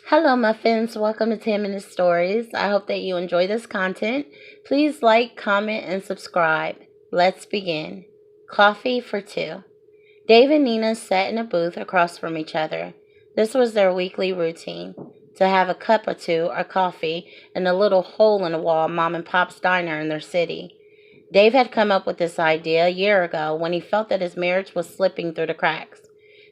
Hello, muffins. Welcome to 10 Minute Stories. I hope that you enjoy this content. Please like, comment, and subscribe. Let's begin. Coffee for two. Dave and Nina sat in a booth across from each other. This was their weekly routine, to have a cup or two of coffee in a little hole in the wall mom and pop's diner in their city. Dave had come up with this idea a year ago when he felt that his marriage was slipping through the cracks.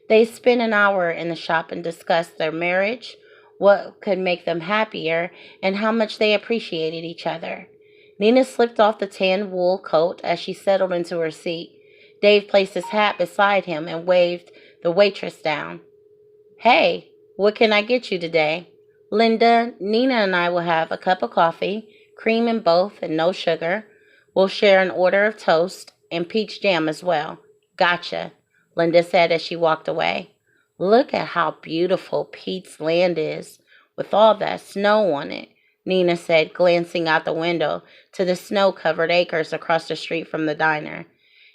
They spent an hour in the shop and discussed their marriage, what could make them happier, and how much they appreciated each other. Nina slipped off the tan wool coat as she settled into her seat. Dave placed his hat beside him and waved the waitress down. "Hey, what can I get you today?" "Linda, Nina and I will have a cup of coffee, cream in both and no sugar. We'll share an order of toast and peach jam as well." "Gotcha," Linda said as she walked away. "Look at how beautiful Pete's land is, with all that snow on it," Nina said, glancing out the window to the snow-covered acres across the street from the diner.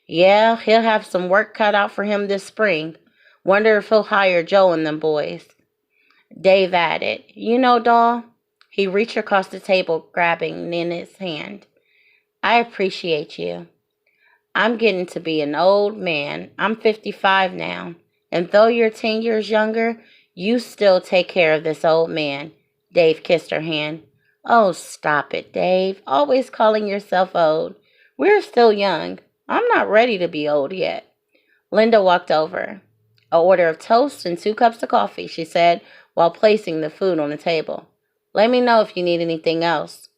"Yeah, he'll have some work cut out for him this spring. Wonder if he'll hire Joe and them boys." Dave added, "You know, doll." He reached across the table, grabbing Nina's hand. "I appreciate you. I'm getting to be an old man. I'm 55 now. And though you're 10 years younger, you still take care of this old man." Dave kissed her hand. "Oh, stop it, Dave. Always calling yourself old. We're still young. I'm not ready to be old yet." Linda walked over. "A order of toast and 2 cups of coffee," she said, while placing the food on the table. "Let me know if you need anything else."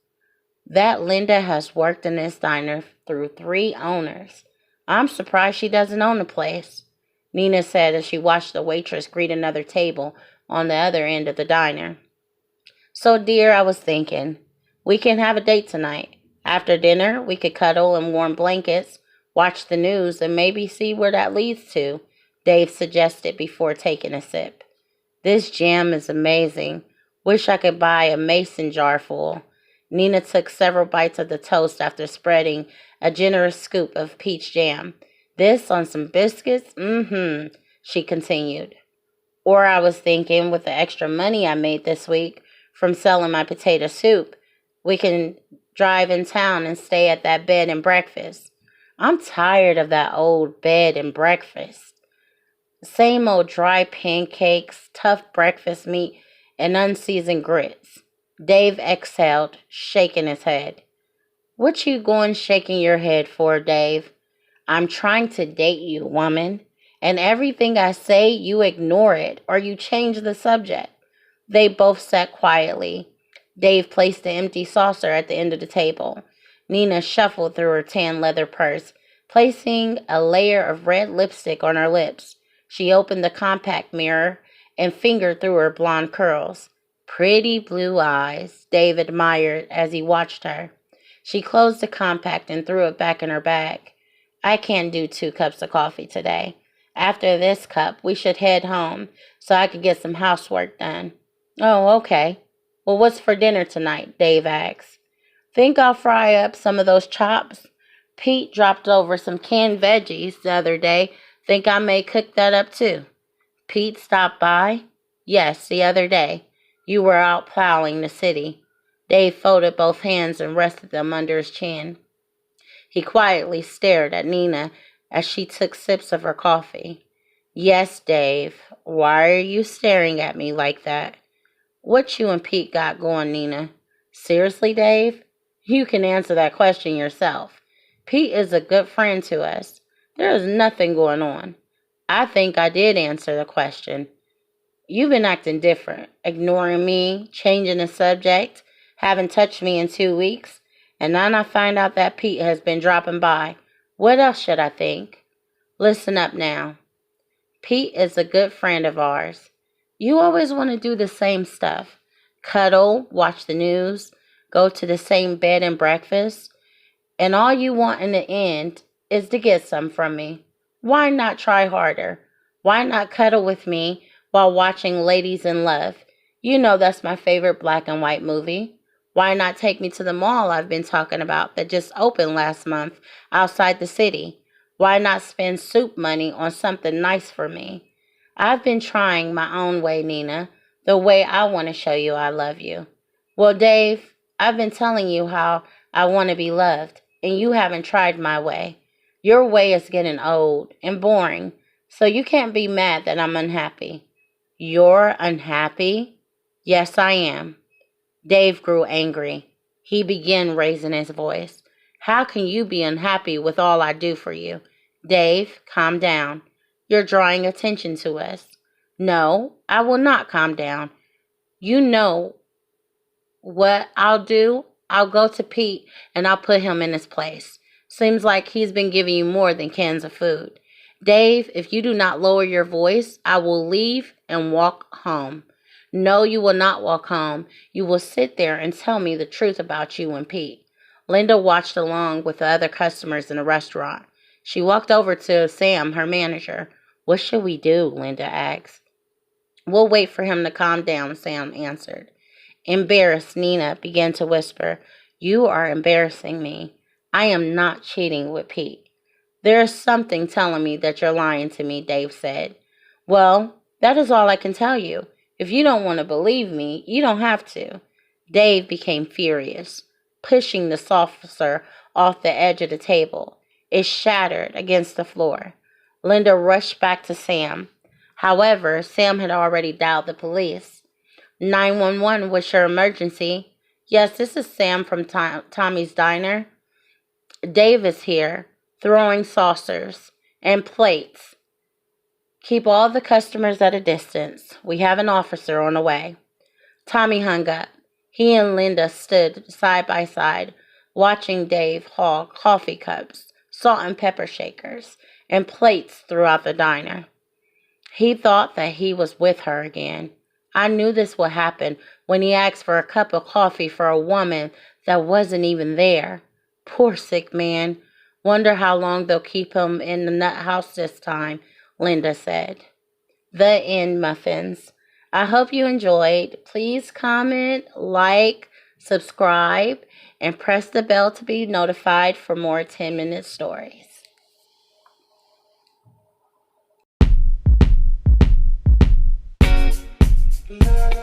That Linda has worked in this diner through 3 owners. I'm surprised she doesn't own the place," Nina said as she watched the waitress greet another table on the other end of the diner. "So, dear, I was thinking, we can have a date tonight. After dinner, we could cuddle in warm blankets, watch the news, and maybe see where that leads to," Dave suggested before taking a sip. "This jam is amazing. Wish I could buy a mason jar full." Nina took several bites of the toast after spreading a generous scoop of peach jam. "This on some biscuits? She continued. "Or I was thinking, with the extra money I made this week from selling my potato soup, we can drive in town and stay at that bed and breakfast. I'm tired of that old bed and breakfast. Same old dry pancakes, tough breakfast meat, and unseasoned grits." Dave exhaled, shaking his head. "What you going shaking your head for, Dave? I'm trying to date you, woman. And everything I say, you ignore it, or you change the subject." They both sat quietly. Dave placed the empty saucer at the end of the table. Nina shuffled through her tan leather purse, placing a layer of red lipstick on her lips. She opened the compact mirror and fingered through her blonde curls. "Pretty blue eyes," Dave admired as he watched her. She closed the compact and threw it back in her bag. "I can't do 2 cups of coffee today. After this cup, we should head home so I could get some housework done." "Oh, okay. Well, what's for dinner tonight?" Dave asked. "Think I'll fry up some of those chops. Pete dropped over some canned veggies the other day. Think I may cook that up too." "Pete stopped by?" "Yes, the other day. You were out plowing the city." Dave folded both hands and rested them under his chin. He quietly stared at Nina as she took sips of her coffee. "Yes, Dave. Why are you staring at me like that?" "What you and Pete got going, Nina?" "Seriously, Dave? You can answer that question yourself. Pete is a good friend to us. There is nothing going on." "I think I did answer the question. You've been acting different, ignoring me, changing the subject, haven't touched me in 2 weeks, and now I find out that Pete has been dropping by. What else should I think?" "Listen up now. Pete is a good friend of ours. You always want to do the same stuff. Cuddle, watch the news, go to the same bed and breakfast. And all you want in the end is to get some from me. Why not try harder? Why not cuddle with me while watching Ladies in Love? You know that's my favorite black and white movie. Why not take me to the mall I've been talking about that just opened last month outside the city? Why not spend soup money on something nice for me? I've been trying my own way, Nina, the way I want to show you I love you. Well, Dave, I've been telling you how I want to be loved, and you haven't tried my way. Your way is getting old and boring, so you can't be mad that I'm unhappy. You're unhappy? Yes, I am. Dave grew angry. He began raising his voice. How can you be unhappy with all I do for you? Dave, calm down. You're drawing attention to us. No, I will not calm down. You know what I'll do? I'll go to Pete and I'll put him in his place. Seems like he's been giving you more than cans of food. Dave, if you do not lower your voice, I will leave and walk home. No, you will not walk home. You will sit there and tell me the truth about you and Pete. Linda watched along with the other customers in the restaurant. She walked over to Sam, her manager. What should we do? Linda asked. We'll wait for him to calm down, Sam answered. Embarrassed, Nina began to whisper, You are embarrassing me. I am not cheating with Pete. There is something telling me that you're lying to me, Dave said. Well, that is all I can tell you. If you don't want to believe me, you don't have to. Dave became furious, pushing the saucer off the edge of the table. It shattered against the floor. Linda rushed back to Sam. However, Sam had already dialed the police. 911, what's your emergency? Yes, this is Sam from Tommy's Diner. Dave is here, throwing saucers and plates. Keep all the customers at a distance. We have an officer on the way. Tommy hung up. He and Linda stood side by side, watching Dave haul coffee cups, salt and pepper shakers, and plates throughout the diner. He thought that he was with her again. I knew this would happen when he asked for a cup of coffee for a woman that wasn't even there. Poor sick man. Wonder how long they'll keep him in the nut house this time, Linda said. The end, muffins. I hope you enjoyed. Please comment, like, subscribe, and press the bell to be notified for more 10-minute stories. La,